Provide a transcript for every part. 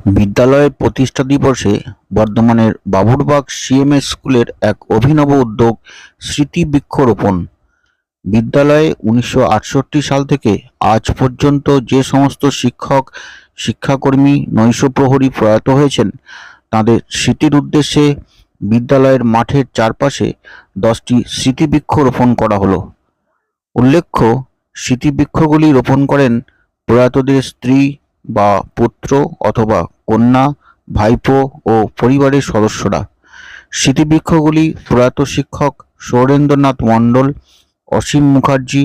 বিদ্যালয়ের প্রতিষ্ঠা দিবসে বর্ধমানের বাবুরবাগ সিএমএস স্কুলের এক অভিনব উদ্যোগ স্মৃতি বৃক্ষরোপণ। বিদ্যালয়ে 1968 সাল থেকে আজ পর্যন্ত যে সমস্ত শিক্ষক, শিক্ষাকর্মী, নৈশপ্রহরী প্রয়াত হয়েছেন তাঁদের স্মৃতির উদ্দেশ্যে বিদ্যালয়ের মাঠের চারপাশে 10টি স্মৃতিবৃক্ষ রোপণ করা হলো। উল্লেখ্য, স্মৃতিবৃক্ষগুলি রোপণ করেন প্রয়াতদের স্ত্রী বা পুত্র অথবা কন্যা, ভাইপো ও পরিবারের সদস্যরা। স্মৃতিবৃক্ষগুলি প্রয়াত শিক্ষক সৌরেন্দ্রনাথ মণ্ডল, অসীম মুখার্জি,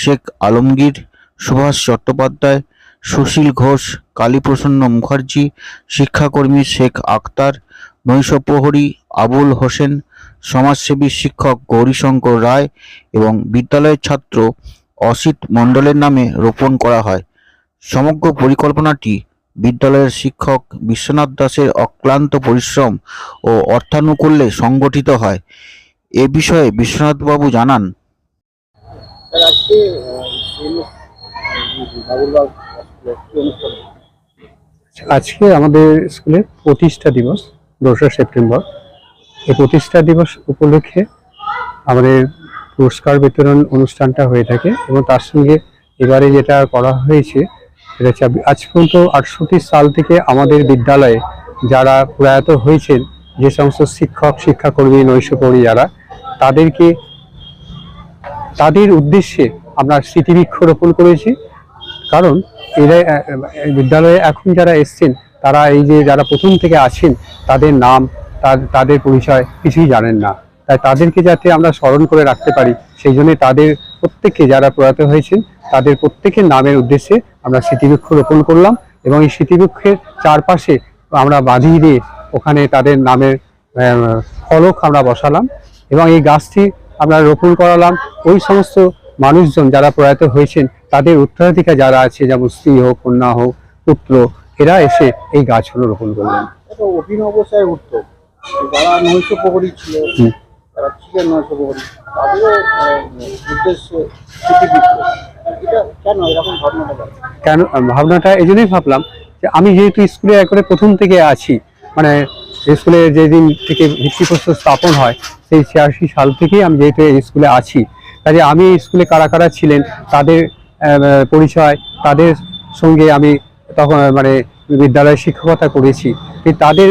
শেখ আলমগীর, সুভাষ চট্টোপাধ্যায়, সুশীল ঘোষ, কালীপ্রসন্ন মুখার্জি, শিক্ষাকর্মী শেখ আক্তার, নৈশপ্রহরী আবুল হোসেন, সমাজসেবী শিক্ষক গৌরীশঙ্কর রায় এবং বিদ্যালয়ের ছাত্র অসিত মণ্ডলের নামে রোপণ করা হয়। সমগ্র পরিকল্পনাটি বিদ্যালয়ের শিক্ষক বিশ্বনাথ দাসের অক্লান্ত পরিশ্রম ও অর্থানুকূল্যে সংগঠিত হয়। এ বিষয়ে বিশ্বনাথবাবু জানান, আজকে আমাদের স্কুলের প্রতিষ্ঠা দিবস 2রা সেপ্টেম্বর। এই প্রতিষ্ঠা দিবস উপলক্ষে আমাদের পুরস্কার বিতরণ অনুষ্ঠানটা হয়ে থাকে এবং তার সঙ্গে এবারে যেটা করা হয়েছে সেটা হচ্ছে আজ পর্যন্ত 68 সাল থেকে আমাদের বিদ্যালয়ে যারা প্রয়াত হয়েছেন, যে সমস্ত শিক্ষক, শিক্ষাকর্মী, নৈশপ্রহরী যারা, তাদের উদ্দেশ্যে আমরা স্মৃতিবৃক্ষ রোপণ করেছি। কারণ এরা বিদ্যালয়ে এখন যারা এসছেন তারা এই যে যারা প্রথম থেকে আছেন তাদের নাম, তাদের পরিচয় কিছুই জানেন না। তাই তাদেরকে যাতে আমরা স্মরণ করে রাখতে পারি, সেই জন্য তাদের প্রত্যেককে, যারা প্রয়াত হয়েছেন তাদের প্রত্যেকের নামের উদ্দেশ্যে আমরা স্মৃতিবৃক্ষ রোপণ করলাম এবং এই স্মৃতিবৃক্ষের চারপাশে আমরা বাঁধিয়ে দিয়ে ওখানে তাদের নামের ফলক আমরা বসালাম এবং এই গাছটি আমরা রোপণ করালাম ওই সমস্ত মানুষজন যারা প্রয়াত হয়েছেন তাদের উত্তরাধিকার যারা আছে, যেমন স্ত্রী হোক, কন্যা হোক, পুত্র, এরা এসে এই গাছগুলো রোপণ করলেন। অভিনব উদ্যোগ। যারা নৈশপ্রহরী ছিল, যারা ছিলেন নৈশপ্রহরী, তাদের উদ্দেশ্যে কেন ভাবনাটা এই জন্যই ভাবলাম যে আমি যেহেতু স্কুলে একবারে প্রথম থেকে আছি, মানে স্কুলে যেদিন থেকে ভিত্তিপ্রস্তর স্থাপন হয় সেই 86 সাল থেকেই আমি যেহেতু এই স্কুলে আছি, কাজে আমি স্কুলে কারা কারা ছিলেন তাদের পরিচয়, তাদের সঙ্গে আমি তখন মানে বিদ্যালয়ে শিক্ষকতা করেছি, তাদের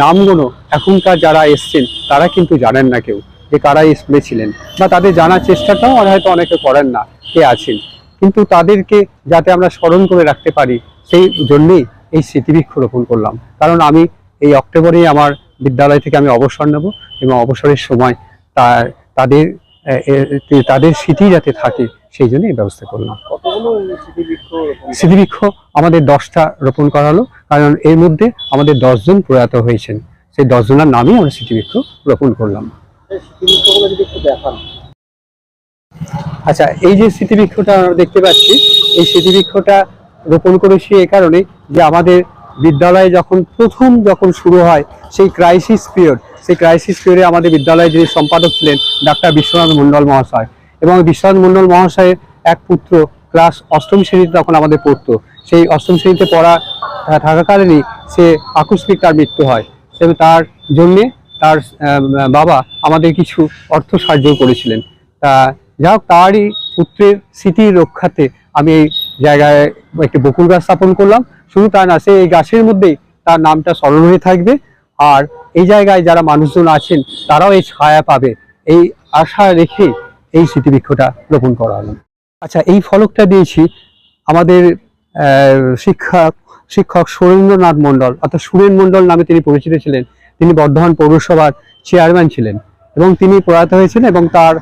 নামগুলো এখনকার যারা এসছেন তারা কিন্তু জানেন না কেউ যে কারা স্কুলে ছিলেন, বা তাদের জানার চেষ্টাটাও হয়তো অনেকে করেন না কে আছেন। কিন্তু তাদেরকে যাতে আমরা স্মরণ করে রাখতে পারি সেই জন্যেই এই স্মৃতিবৃক্ষ রোপণ করলাম। কারণ আমি এই অক্টোবরেই আমার বিদ্যালয় থেকে আমি অবসর নেব এবং অবসরের সময় তাদের স্মৃতি যাতে থাকে সেই জন্য এই ব্যবস্থা করলাম। স্মৃতিবৃক্ষ আমাদের 10টা রোপণ করা হলো, কারণ এর মধ্যে আমাদের 10 জন প্রয়াত হয়েছেন, সেই 10 জনের নামই আমরা স্মৃতিবৃক্ষ রোপণ করলাম। আচ্ছা, এই যে স্মৃতিবৃক্ষটা আমরা দেখতে পাচ্ছি, এই স্মৃতিবৃক্ষটা রোপণ করেছি এই কারণে যে আমাদের বিদ্যালয়ে যখন শুরু হয় সেই ক্রাইসিস পিরিয়ডে আমাদের বিদ্যালয়ে যিনি সম্পাদক ছিলেন ডাক্তার বিশ্বনাথ মণ্ডল মহাশয়, এবং বিশ্বনাথ মণ্ডল মহাশয়ের এক পুত্র ক্লাস 8ম শ্রেণীতে তখন আমাদের পড়তো। সেই 8ম শ্রেণীতে পড়া থাকাকালীনই সে আকস্মিক তার মৃত্যু হয় এবং তার জন্যে তার বাবা আমাদের কিছু অর্থ সাহায্য করেছিলেন। তা যা হোক, তারই পুত্রের স্মৃতি রক্ষার্থে আমি এই জায়গায় একটি বকুল গাছ স্থাপন করলাম। শুধু তা না, সেই এই গাছের মধ্যেই তার নামটা স্মরণ হয়ে থাকবে, আর এই জায়গায় যারা মানুষজন আছেন তারাও এই ছায়া পাবে, এই আশা রেখে এই স্মৃতিবৃক্ষটা রোপণ করা হলো। আচ্ছা, এই ফলকটা দিয়েছি আমাদের শিক্ষক সুরেন্দ্রনাথ মণ্ডল, অর্থাৎ সুরেন মণ্ডল নামে তিনি পরিচিত ছিলেন। তিনি বর্ধমান পৌরসভার চেয়ারম্যান ছিলেন এবং তিনি প্রয়াত হয়েছেন এবং তার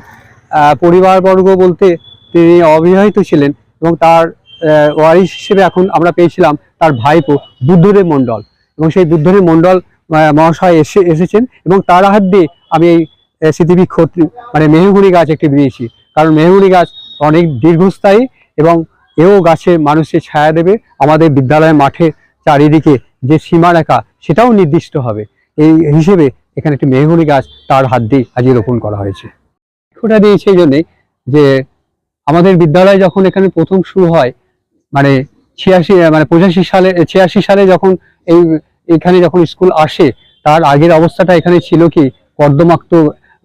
পরিবারবর্গ বলতে তিনি অবিবাহিত ছিলেন এবং তার ওয়ারিশ হিসেবে এখন আমরা পেয়েছিলাম তার ভাইপো বুদ্ধদেব মণ্ডল, এবং সেই বুদ্ধদেব মণ্ডল মহাশয় এসেছেন এবং তার হাত দিয়ে আমি এই স্মৃতিবৃক্ষ মানে মেহগুনি গাছ একটি দিয়েছি। কারণ মেহগুনি গাছ অনেক দীর্ঘস্থায়ী এবং এও গাছে মানুষের ছায়া দেবে, আমাদের বিদ্যালয়ের মাঠে চারিদিকে যে সীমারেখা সেটাও নির্দিষ্ট হবে। এই হিসেবে এখানে একটি মেহগুনি গাছ তার হাত দিয়ে আজকে রোপণ করা হয়েছে। বৃক্ষটা দিয়েছে এই জন্যে যে আমাদের বিদ্যালয় যখন এখানে প্রথম শুরু হয়, মানে মানে 86 সালে যখন এখানে যখন স্কুল আসে, তার আগের অবস্থাটা এখানে ছিল কি কর্দমাক্ত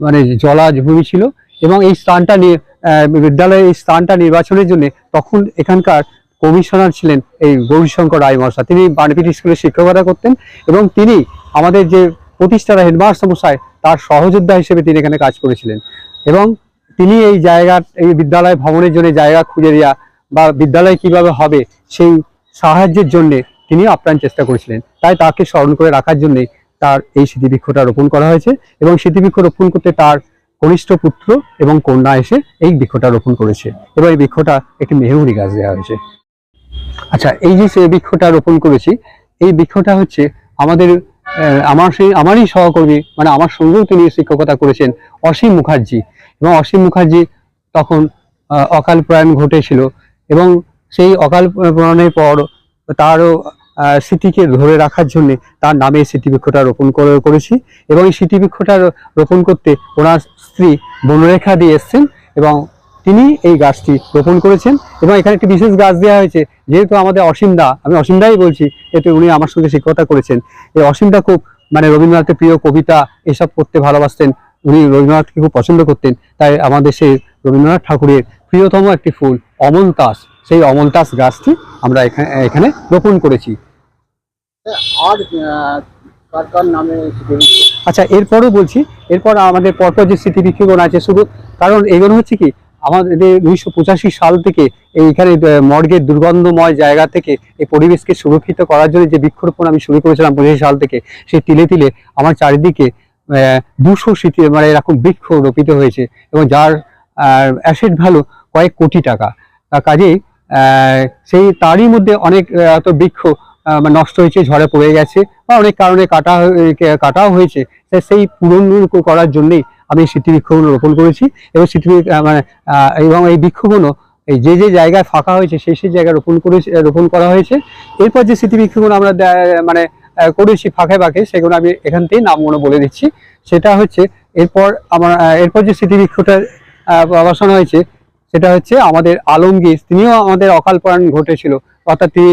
মানে জলাভূমি ছিল। এবং এই স্থানটা নিয়ে বিদ্যালয়ের এই স্থানটা নির্বাচনের জন্য তখন এখানকার কমিশনার ছিলেন এই গৌরীশঙ্কর রায় মহাশয়। তিনি বাণীপীঠ স্কুলে শিক্ষকতা করতেন এবং তিনি আমাদের যে প্রতিষ্ঠাতা হেডমাস্টার মশাই তার সহযোদ্ধা হিসেবে তিনি এখানে কাজ করেছিলেন। এবং তিনি এই বিদ্যালয় ভবনের জন্য জায়গা খুঁজে দেওয়া বা বিদ্যালয় কিভাবে হবে সেই সাহায্যের জন্য তিনি আপ্রাণ চেষ্টা করেছিলেন। তাই তাকে স্মরণ করে রাখার জন্য তার এই স্মৃতিবৃক্ষটা রোপণ করা হয়েছে। এবং স্মৃতিবৃক্ষ রোপণ করতে তার কনিষ্ঠ পুত্র এবং কন্যা এসে এই বৃক্ষটা রোপণ করেছে এবং এই বৃক্ষটা একটি মেহগনি গাছ দেওয়া হয়েছে। আচ্ছা, এই যে বৃক্ষটা রোপণ করেছি, এই বৃক্ষটা হচ্ছে আমারই সহকর্মী, মানে আমার সঙ্গেও তিনি শিক্ষকতা করেছেন, অসীম মুখার্জি। এবং অসীম মুখার্জি তখন অকাল প্রয়াণ ঘটেছিল এবং সেই অকাল প্রয়াণের পর তারও স্মৃতিকে ধরে রাখার জন্য তার নামে স্মৃতিবৃক্ষটা রোপণ করেছি। এবং এই স্মৃতিবৃক্ষটা রোপণ করতে ওনার স্ত্রী বনরেখা দিয়ে এসছেন এবং তিনি এই গাছটি রোপণ করেছেন। এবং এখানে একটি বিশেষ গাছ দেওয়া হয়েছে, যেহেতু আমাদের অসীমদা, আমি অসীমদাই বলছি, এতে উনি আমার সঙ্গে শিক্ষকতা করেছেন। এই অসীমদা খুব মানে রবীন্দ্রনাথের প্রিয় কবিতা এসব পড়তে ভালোবাসতেন, উনি রবীন্দ্রনাথকে খুব পছন্দ করতেন। তাই আমাদের সেই রবীন্দ্রনাথ ঠাকুরের প্রিয়তম একটি ফুল অমলতাস, সেই অমলতাস গাছটি আমরা এখানে রোপণ করেছি। আর কার নামে? আচ্ছা, এরপরও বলছি, এরপর আমাদের পরপর যে স্মৃতিবৃক্ষগুলো আছে শুধু, কারণ এগুলো হচ্ছে কি আমাদের 1985 সাল থেকে এইখানে মর্গের দুর্গন্ধময় জায়গা থেকে এই পরিবেশকে সুরক্ষিত করার জন্য যে বৃক্ষরোপণ আমি শুরু করেছিলাম 85 সাল থেকে, সেই তিলে তিলে আমার চারিদিকে 200 স্মৃতি মানে এরকম বৃক্ষ রোপিত হয়েছে এবং যার অ্যাসেট ভ্যালু কয়েক কোটি টাকা। কাজেই সেই তারই মধ্যে অনেক বৃক্ষ নষ্ট হয়েছে, ঝড়ে পড়ে গেছে বা অনেক কারণে কাটাও হয়েছে। সেই পূরণ করার জন্যই আমি স্মৃতিবৃক্ষগুলো রোপণ করেছি এবং এবং এই বৃক্ষগুলো এই যে জায়গায় ফাঁকা হয়েছে সেই জায়গায় রোপণ করা হয়েছে। এরপর যে স্মৃতিবৃক্ষগুলো আমরা মানে করেছি ফাঁকে ফাঁকে, সেগুলো আমি এখান থেকেই নামগুলো বলে দিচ্ছি। সেটা হচ্ছে এরপর যে স্মৃতিবৃক্ষটা বসানো হয়েছে সেটা হচ্ছে আমাদের আলমগীর, তিনিও আমাদের অকাল প্রয়াণ ঘটেছিল, অর্থাৎ তিনি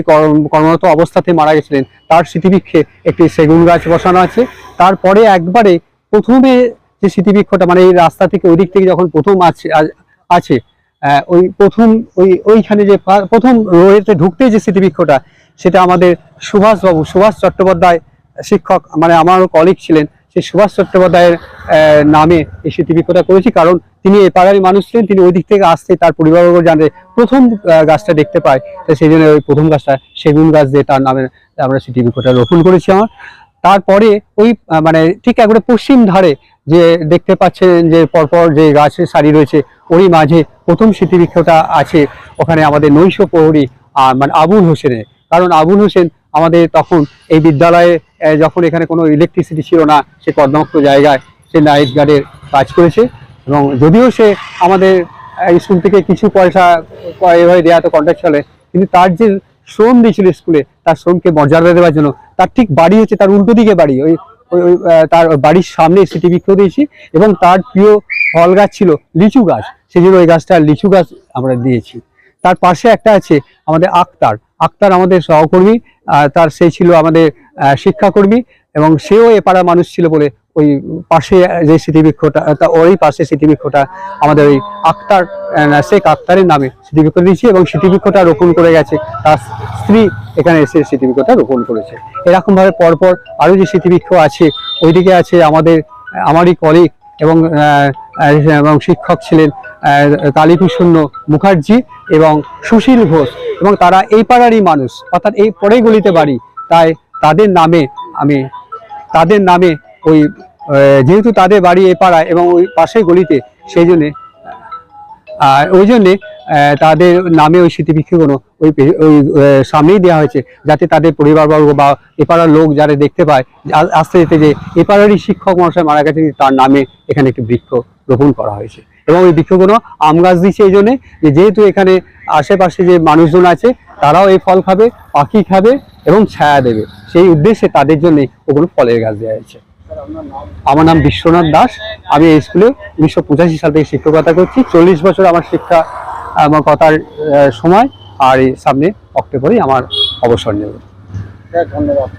কর্মরত অবস্থাতে মারা গেছিলেন। তার স্মৃতিবৃক্ষে একটি সেগুন গাছ বসানো আছে। তারপরে একবারে প্রথমে যে স্মৃতিবৃক্ষটা মানে এই রাস্তা থেকে ওই দিক থেকে যখন প্রথম আছে ওই প্রথম ওইখানে যে প্রথম রোয়েতে ঢুকতে যে স্মৃতিবৃক্ষটা, সেটা আমাদের সুভাষ চট্টোপাধ্যায় শিক্ষক, মানে আমারও কলিগ ছিলেন, সেই সুভাষ চট্টোপাধ্যায়ের নামে এই স্মৃতিবৃক্ষটা করেছি। কারণ তিনি এ পাড়ারই মানুষ ছিলেন, তিনি ওই দিক থেকে আসতে তার পরিবারবর্গ জানতে প্রথম গাছটা দেখতে পায়, তাই সেই জন্য ওই প্রথম গাছটা সেগুন গাছ দিয়ে তার নামে আমরা স্মৃতিবৃক্ষটা রোপণ করেছি আমার। তারপরে ওই মানে ঠিক একবারে পশ্চিম ধারে যে দেখতে পাচ্ছেন যে পরপর যে গাছের সারি রয়েছে, ওরই মাঝে প্রথম স্মৃতিবৃক্ষটা আছে, ওখানে আমাদের নৈশ প্রহরী মানে আবুল হোসেনের। কারণ আবুল হোসেন আমাদের তখন এই বিদ্যালয়ে যখন এখানে কোনো ইলেকট্রিসিটি ছিল না, সে কর্দমাক্ত জায়গায় সে নাইট গার্ডের কাজ করেছে। এবং যদিও সে আমাদের স্কুল থেকে কিছু পয়সা এভাবে দেওয়া তো কন্ট্রাকচুয়ালে, কিন্তু তার যে শ্রম দিয়েছিল স্কুলে, তার শ্রমকে মর্যাদা দেওয়ার জন্য তার ঠিক বাড়ি হচ্ছে তার উল্টো দিকে বাড়ি, ওই তার বাড়ির সামনে স্মৃতিবৃক্ষ দিয়েছি। এবং তার প্রিয় ফল গাছ ছিল লিচু গাছ, সেই জন্য ওই গাছটা লিচু গাছ আমরা দিয়েছি। তার পাশে একটা আছে আমাদের আক্তার আমাদের সহকর্মী, সে ছিল আমাদের শিক্ষাকর্মী এবং সেও এ পাড়ার মানুষ ছিল বলে ওই পাশে যে স্মৃতিবৃক্ষটা, ওই পাশে স্মৃতিবৃক্ষটা আমাদের ওই শেখ আক্তারের নামে স্মৃতিবৃক্ষ দিয়েছি এবং স্মৃতিবৃক্ষটা রোপণ করে গেছে তার স্ত্রী, এখানে এসে স্মৃতিবৃক্ষটা রোপণ করেছে। এরকম ভাবে পরপর আরো যে স্মৃতিবৃক্ষ আছে, ওইদিকে আছে আমারই কলিগ এবং শিক্ষক ছিলেন কালীপ্রসন্ন মুখার্জি এবং সুশীল ঘোষ, এবং তারা এই পাড়ারই মানুষ, অর্থাৎ এই পরেই গলিতে বাড়ি। তাই তাদের নামে ওই যেহেতু তাদের বাড়ি এ পাড়ায় এবং ওই পাশের গলিতে, সেই জন্যে তাদের নামে ওই স্মৃতিবৃক্ষগুলো ওই সামনেই দেওয়া হয়েছে, যাতে তাদের পরিবারবর্গ বা এপাড়ার লোক যারা দেখতে পায় আসতে যেতে যে এপাড়ারই শিক্ষক মহাশয় মারা গেছে, তার নামে এখানে একটি বৃক্ষ রোপণ করা হয়েছে। এবং ওই বৃক্ষগুলো আম গাছ দিচ্ছে এই জন্যে যে যেহেতু এখানে আশেপাশে যে মানুষজন আছে তারাও এই ফল খাবে, পাখি খাবে এবং ছায়া দেবে, সেই উদ্দেশ্যে তাদের জন্যে ওগুলো ফলের গাছ দেওয়া হয়েছে। আমার নাম বিশ্বনাথ দাস, আমি এই স্কুলে 1985 সাল থেকে শিক্ষকতা করছি। 40 বছর আমার শিক্ষকতার সময়, আর এই সামনে অক্টোবরেই আমার অবসর নেব। স্যার ধন্যবাদ।